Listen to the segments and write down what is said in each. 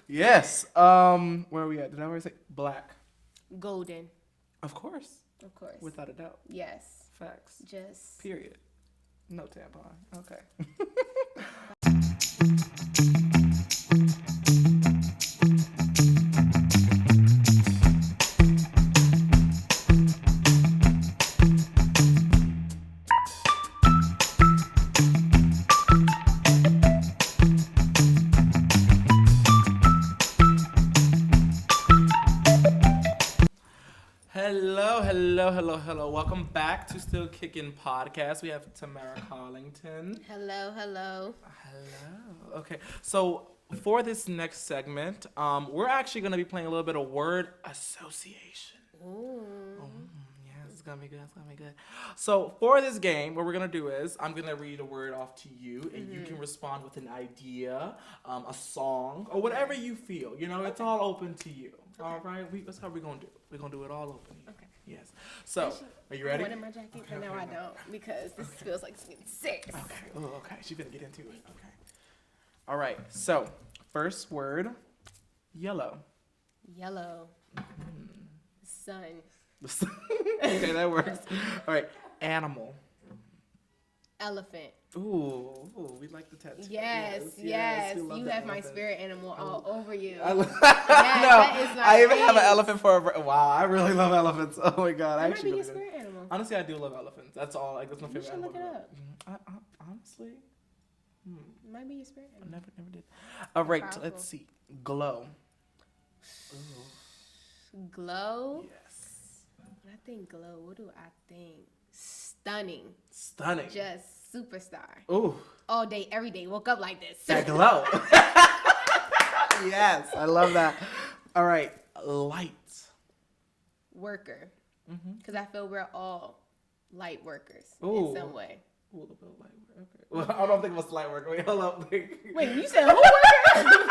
Yes. Where are we at? Did I already say black? Golden. Of course. Of course. Without a doubt. Yes. Facts. Just. Period. No tampon. Okay. Hello. Welcome back to Still Kicking Podcast. We have Tamara Collington. Hello. Hello. Okay, so for this next segment, we're actually going to be playing a little bit of word association. Ooh. Yes, it's gonna be good. So for this game, what we're gonna do is I'm gonna read a word off to you, and you can respond with an idea, a song, or whatever you feel. You know, it's all open to you. Okay. All right, that's how we're gonna do it. We're gonna do it all open. Okay. Yes. So, are you ready? I wanted my jacket, but now I don't because this feels like something serious. Okay. Oh, okay. She's gonna get into it. Okay. All right. So, first word, yellow. Yellow. Sun. Okay, that works. All right, animal. Elephant. Ooh, we like the tattoo. Yes. You have my spirit animal all over you. I even have an elephant for a. Wow, I really love elephants. Oh my god, That might be your spirit animal. Honestly, I do love elephants. That's all. Like, that's my favorite animal. You should look it up. Honestly, It might be your spirit I animal. never did. All right, Powerful. let's see. Glow. Glow. Yes. When I think glow, what do I think? Stunning. Just superstar. Ooh. All day, every day. Woke up like this. That glow. Yes, I love that. All right, light. Worker. Because I feel we're all light workers Ooh. in some way. Ooh, a little bit of light work. Okay. Well, I don't think it was light work. Wait, hold up. Wait, you said who worker?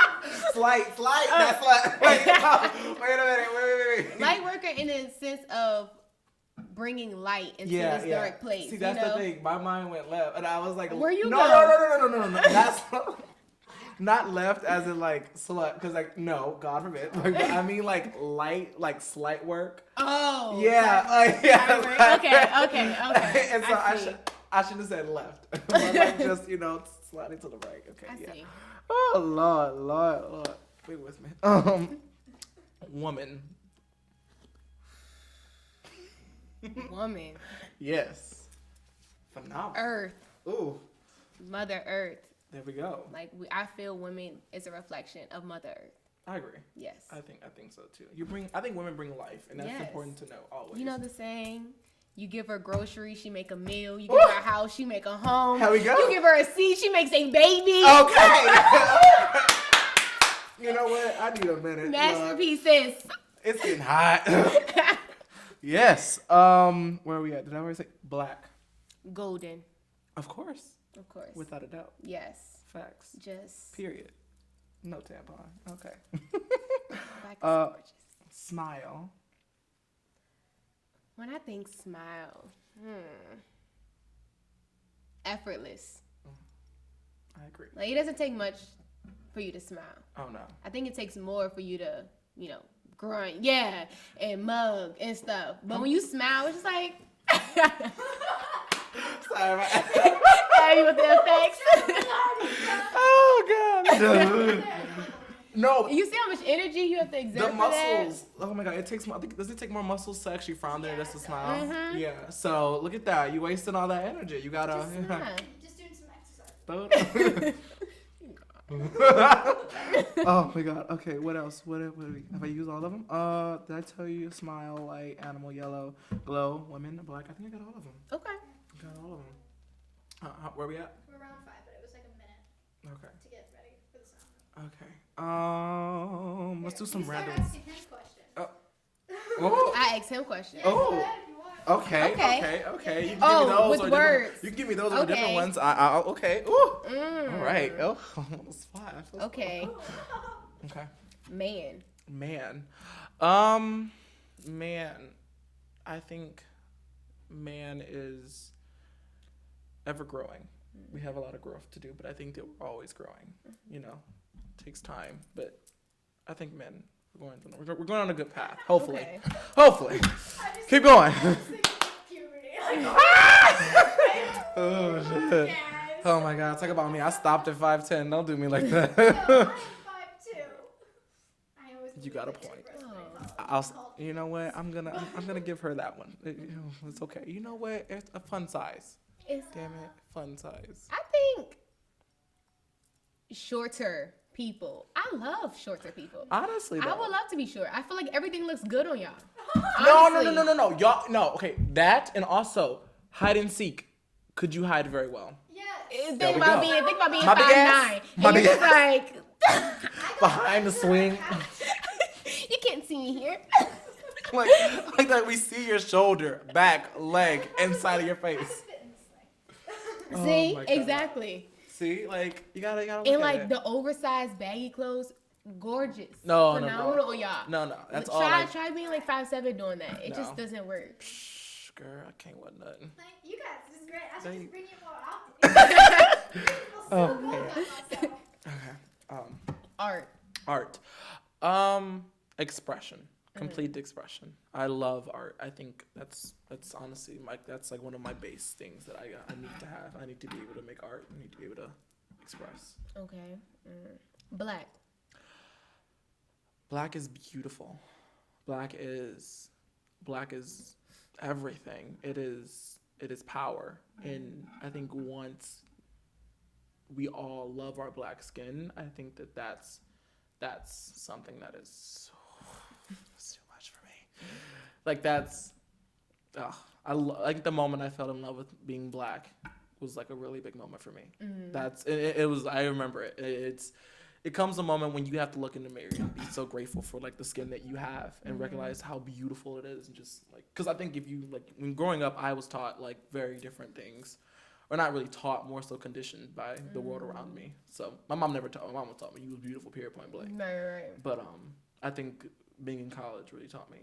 Slight. That's light. Wait a minute. Wait. Light worker in the sense of bringing light into this dark place. See, that's the thing. My mind went left, and I was like, Where you no. That's not left as in like slut, because like no, God forbid. Like, I mean like light, like slight work. Oh. Yeah. Okay. And so I should have said left. But like just sliding to the right. Okay. I see. Oh Lord. Wait with me. Woman. Woman. Yes. Phenomenal. Earth. Ooh. Mother Earth. There we go. Like I feel women is a reflection of Mother Earth. I agree. Yes. I think so too. I think women bring life, and that's important to know always. You know the saying, you give her groceries, she make a meal. You give her a house, she make a home. Here we go. You give her a seed, she makes a baby. Okay. You know what? I need a minute. Masterpieces. It's getting hot. Yes. Where are we at? Did I already say black? Golden. Of course. Without a doubt. Yes. Facts. Just. Period. No tampon. Okay. Black is gorgeous. Smile. When I think smile, effortless. I agree. Like it doesn't take much for you to smile. Oh no. I think it takes more for you to, grunt, and mug and stuff. But when you smile, it's just like. Sorry. Hey, with the effects. Oh god. No. You see how much energy you have to exert. The muscles. Oh my god, it takes more. Does it take more muscles to actually frown than it does to smile? Mm-hmm. Yeah. So look at that. You wasting all that energy. You gotta. Just doing some exercise. Oh my god. Okay. What else? What have I used all of them? Did I tell you smile, light, animal, yellow, glow, women, black? I think I got all of them. Okay. Got all of them. Where we at? We're around 5, but it was like a minute Okay. to get ready for the sound. Okay. Let's do some random. Asking him questions. Oh. I asked him questions. Oh. Go ahead if you want. Okay. You can give me Oh, those with or words. You can give me those or different Okay. ones. Okay. Ooh. All right. Oh, that's fine. Okay. Okay. Man. Man. I think man is ever growing. We have a lot of growth to do, but I think that we're always growing. Takes time, but I think men. We're going on a good path. Hopefully. Okay. Hopefully. I just- Keep going. I was thinking of puberty. Oh shit. Yes. Oh my God. Talk about me. I stopped at 5'10". Don't do me like No, that. I'm 5'2". I always You got a believe point. that you're first. You know what? I'm gonna give her that one. It's okay. You know what? It's a fun size. It's, Damn it, fun size. I think shorter people. I love shorter people. Honestly, though. I would love to be short. I feel like everything looks good on y'all. No. Honestly. Y'all, no. Okay, that and also hide and seek. Could you hide very well? Yes. Think we about go. being My big ass. 5'9". My And big you're just ass. like, Behind the swing. you can't see me here. like that we see your shoulder, back, leg, inside of your face. Oh See, my God. exactly. See, like you gotta look And at like it. the oversized baggy clothes, gorgeous. No. Phenomenal on y'all. No, that's try, all. Like, try being like 5'7" doing that. It No. just doesn't work. Shh, girl, I can't want nothing. Like, you guys, this is great. I should They- just bring you more often. People so Oh, good man. about myself. Okay. Art. Art. Expression. Complete expression. I love art. I think that's honestly that's like one of my base things that I need to have. I need to be able to make art. I need to be able to express. Okay. Black. Black is beautiful. Black is everything. It is power. And I think once we all love our black skin, I think that's something that is it's too much for me. Like that's like the moment I fell in love with being black was like a really big moment for me. That's it was I remember it. It comes a moment when you have to look in the mirror and be so grateful for like the skin that you have and recognize how beautiful it is, and just like, because I think if you like, when growing up I was taught like very different things, or not really taught, more so conditioned by the world around me. So my mom taught me you was beautiful, period, point blank. Right. But I think being in college really taught me,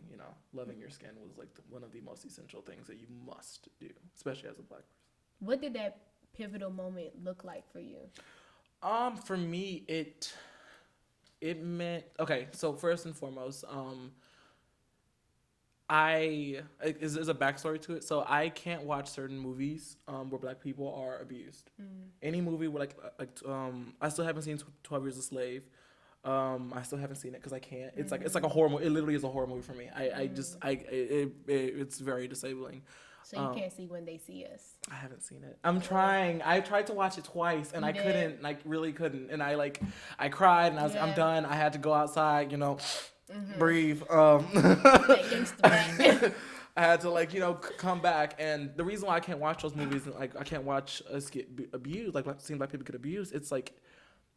loving your skin was like one of the most essential things that you must do, especially as a black person. What did that pivotal moment look like for you? For me, it meant, okay, so first and foremost, there's a backstory to it. So I can't watch certain movies where black people are abused. Any movie where I still haven't seen 12 Years a Slave. I still haven't seen it because I can't. It's like a horror movie. It literally is a horror movie for me. It's very disabling. So you can't see When They See Us. I haven't seen it. I'm trying. I tried to watch it twice and You I did? couldn't, really couldn't. And I cried and I'm Yeah. done. I had to go outside, breathe. That gangsta rap. I had to come back. And the reason why I can't watch those movies and I can't watch us get abused, seeing black people get abused, it's like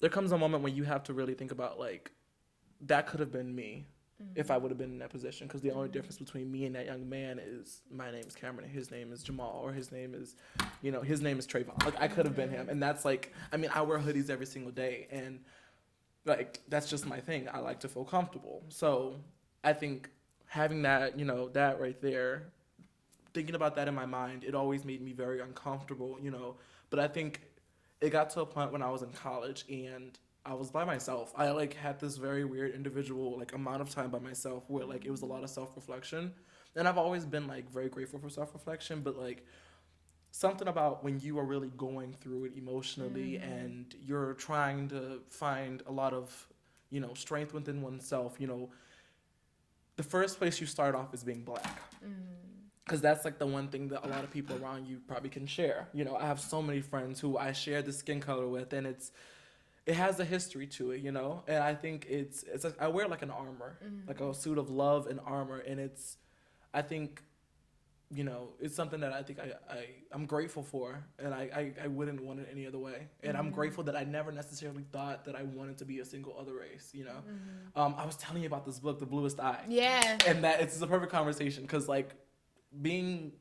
there comes a moment when you have to really think about that could have been me. If I would have been in that position, because the only difference between me and that young man is my name is Cameron and his name is Jamal, or his name is Trayvon. I could have been him, and that's I wear hoodies every single day, and that's just my thing. I like to feel comfortable, so I think having that, that right there, thinking about that in my mind, it always made me very uncomfortable, But I think it got to a point when I was in college and I was by myself. I had this very weird individual amount of time by myself where it was a lot of self-reflection. And I've always been very grateful for self-reflection, but something about when you are really going through it emotionally and you're trying to find a lot of, strength within oneself, the first place you start off is being black. Because that's the one thing that a lot of people around you probably can share. I have so many friends who I share the skin color with, and it has a history to it, and I think it's I wear an armor, a suit of love and armor, and I think, it's something that I think I'm grateful for, and I wouldn't want it any other way, and I'm grateful that I never necessarily thought that I wanted to be a single other race, I was telling you about this book, The Bluest Eye, and that it's a perfect conversation, because reading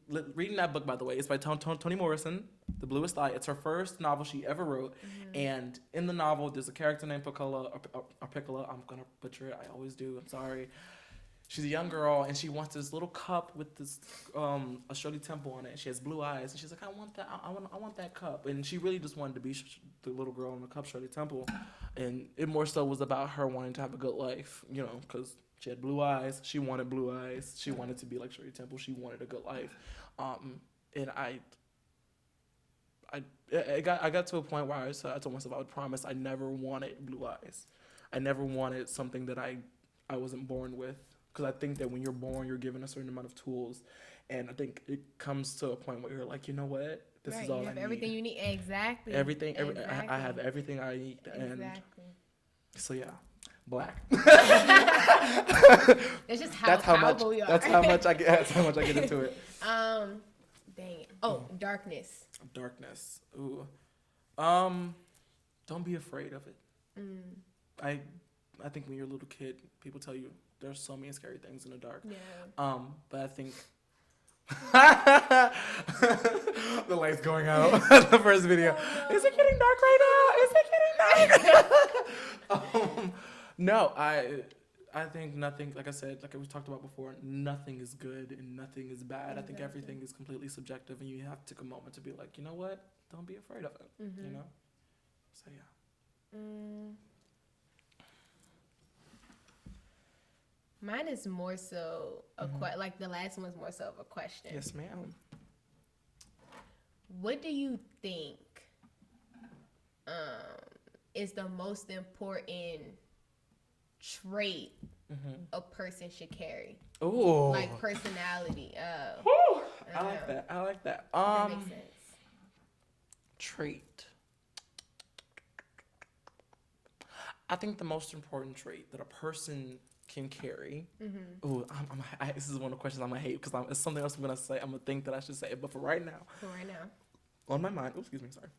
that book, by the way, it's by Toni Morrison, The Bluest Eye. It's her first novel she ever wrote, and in the novel, there's a character named Piccola, or Piccola. I'm gonna butcher it. I always do. I'm sorry. she's a young girl, and she wants this little cup with this a Shirley Temple on it. She has blue eyes, and she's like, I want that. I want that cup. And she really just wanted to be the little girl in the cup, Shirley Temple, and it more so was about her wanting to have a good life, you know, because she had blue eyes. She wanted blue eyes. She wanted to be like Shirley Temple. She wanted a good life, and I got to a point where I told myself I would promise I never wanted blue eyes. I never wanted something that I wasn't born with. Because I think that when you're born, you're given a certain amount of tools. And I think it comes to a point where you're like, you know what? This is all I need. Everything you need. Exactly. Everything. I have everything I need. And exactly. So, yeah. Black. It's just how powerful we are. That's how much I get into it. Dang it. Oh, darkness. Darkness. Ooh. Don't be afraid of it. I think when you're a little kid, people tell you there's so many scary things in the dark. Yeah. But I think the light's going out. The first video. Oh, no. Is it getting dark right now? Is it getting dark? No, I think nothing, like I said, like we talked about before, nothing is good and nothing is bad. Exactly. I think everything is completely subjective, and you have to take a moment to be like, you know what? Don't be afraid of it. You know? So, yeah. Mine is more so like the last one was more so of a question. Yes, ma'am. What do you think is the most important trait a person should carry? Ooh. Like personality. I like that. I like that. That makes sense. Trait. I think the most important trait that a person can carry. Ooh, this is one of the questions I'm gonna hate because it's something else I'm gonna say. I'm gonna think that I should say it, but for right now, on my mind. Excuse me, sorry.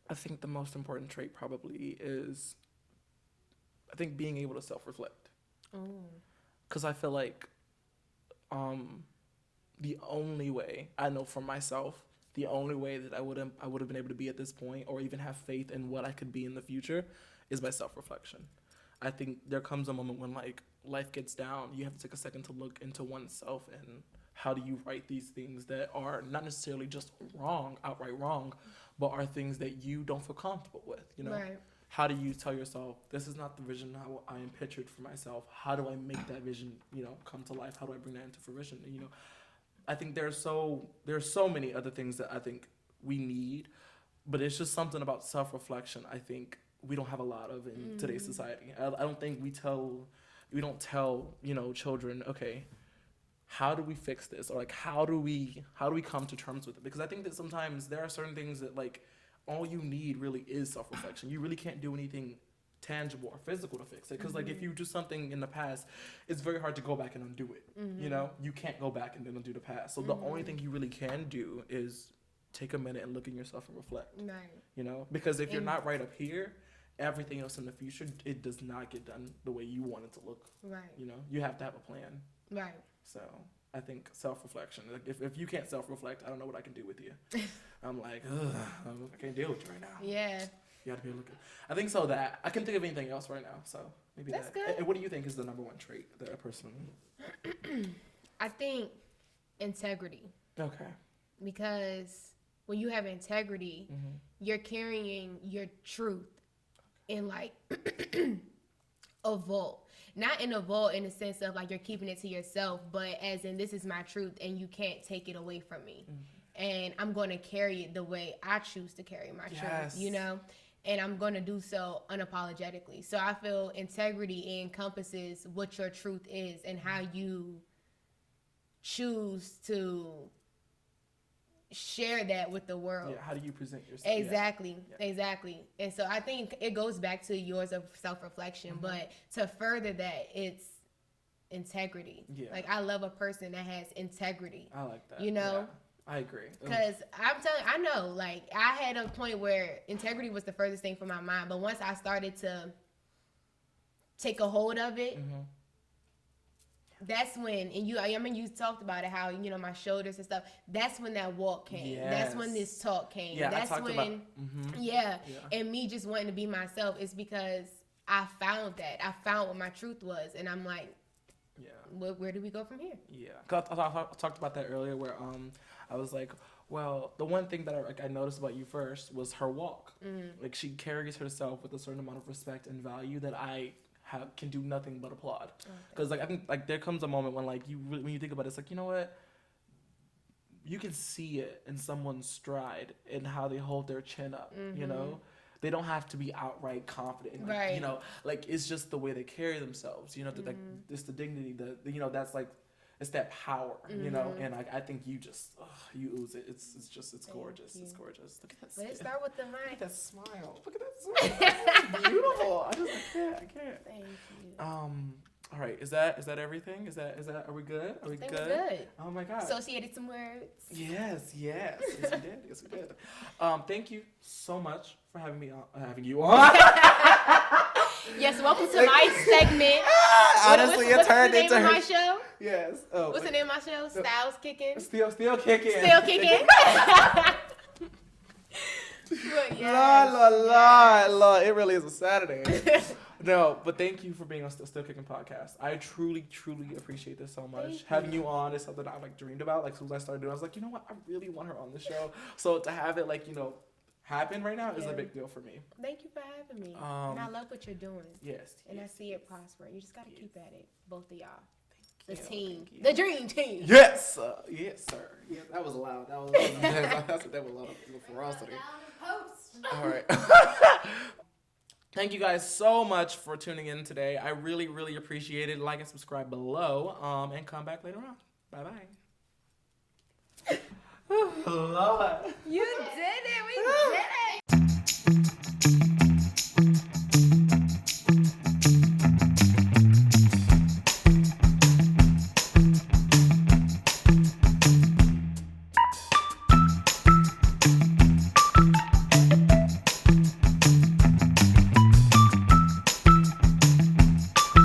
I think the most important trait probably is, I think, being able to self-reflect. Because I feel like, the only way I know for myself, the only way that I would have been able to be at this point or even have faith in what I could be in the future is by self-reflection. I think there comes a moment when, like, life gets down. You have to take a second to look into oneself and how do you right these things that are not necessarily just wrong, outright wrong, but are things that you don't feel comfortable with, you know? Right. How do you tell yourself, this is not the vision how I am pictured for myself? How do I make that vision, you know, come to life? How do I bring that into fruition? And, you know, I think there's so many other things that I think we need, but it's just something about self-reflection I think we don't have a lot of in today's society. I don't think we don't tell, you know, children, okay, how do we fix this? Or like, how do we come to terms with it? Because I think that sometimes there are certain things that, like, all you need really is self-reflection. You really can't do anything tangible or physical to fix it. Because like, if you do something in the past, it's very hard to go back and undo it. You know, you can't go back and then undo the past. So the only thing you really can do is take a minute and look at yourself and reflect. Right. You know, because if you're not right up here, everything else in the future, it does not get done the way you want it to look. Right. You know, you have to have a plan. Right. So I think self-reflection. Like, if you can't self-reflect, I don't know what I can do with you. I'm like, ugh, I can't deal with you right now. Yeah. You gotta be looking. I think so that I can't think of anything else right now. So maybe that's that. good. And what do you think is the number one trait that a person? I think integrity. Okay. Because when you have integrity, you're carrying your truth in like a vault. Not in a vault in the sense of like you're keeping it to yourself, but as in this is my truth and you can't take it away from me. And I'm going to carry it the way I choose to carry my truth, you know? And I'm going to do so unapologetically. So I feel integrity encompasses what your truth is and how you choose to share that with the world. Yeah, how do you present yourself? Exactly, yeah. Exactly. And so I think it goes back to yours of self-reflection, but to further that, it's integrity. Yeah. Like, I love a person that has integrity. I like that. You know? Yeah, I agree. Because I know, like, I had a point where integrity was the furthest thing from my mind, but once I started to take a hold of it, that's when, and you talked about it, how, you know, my shoulders and stuff, that's when that walk came. Yes. That's when this talk came. Yeah, that's when, about, and me just wanting to be myself is because I found that. I found what my truth was, and I'm like, Yeah. Where do we go from here? Yeah. 'Cause I talked about that earlier where I was like, well, the one thing that I noticed about you first was her walk. Like she carries herself with a certain amount of respect and value that I can do nothing but applaud. Because like I think like there comes a moment when like when you think about it, it's like, you know what? You can see it in someone's stride and how they hold their chin up, you know? They don't have to be outright confident. Like, Right. You know, like it's just the way they carry themselves, you know, like it's the dignity, you know, that's like, it's that power, you know? And I think you just, you ooze it. It's gorgeous. you. It's gorgeous. Look at that Let's skin. start with the Look at mic. that smile. Look at that smile. It's beautiful. I can't. Thank you. All right. Is that everything? Is that? Are we good? Are we I think good? we're good. Oh my God. Associated some words. Yes, we did. Thank you so much for having you on. Yes, welcome to my segment. Honestly, what's it turned the name into of her. my show? Yes. Oh, What's the name of my show? Styles Kicking. Still kicking. Still kicking. But La. It really is a Saturday. No, but thank you for being on Still Kicking podcast. I truly appreciate this so much. Thank Having you on is something I like dreamed about. Like as soon as I started doing, I was like, you know what? I really want her on the show. So to have it like, you know, happen right now is a big deal for me. Thank you for having me. And I love what you're doing. Yes. And I see it prosper. You just got to keep at it, both of y'all. The Thank team. you. The dream team. Yes. Yes, sir. Yeah, that was loud. That was a lot of ferocity. Post. All right. Thank you guys so much for tuning in today. I really appreciate it. Like and subscribe below. And come back later on. Bye-bye. Lord. You did it. We did it.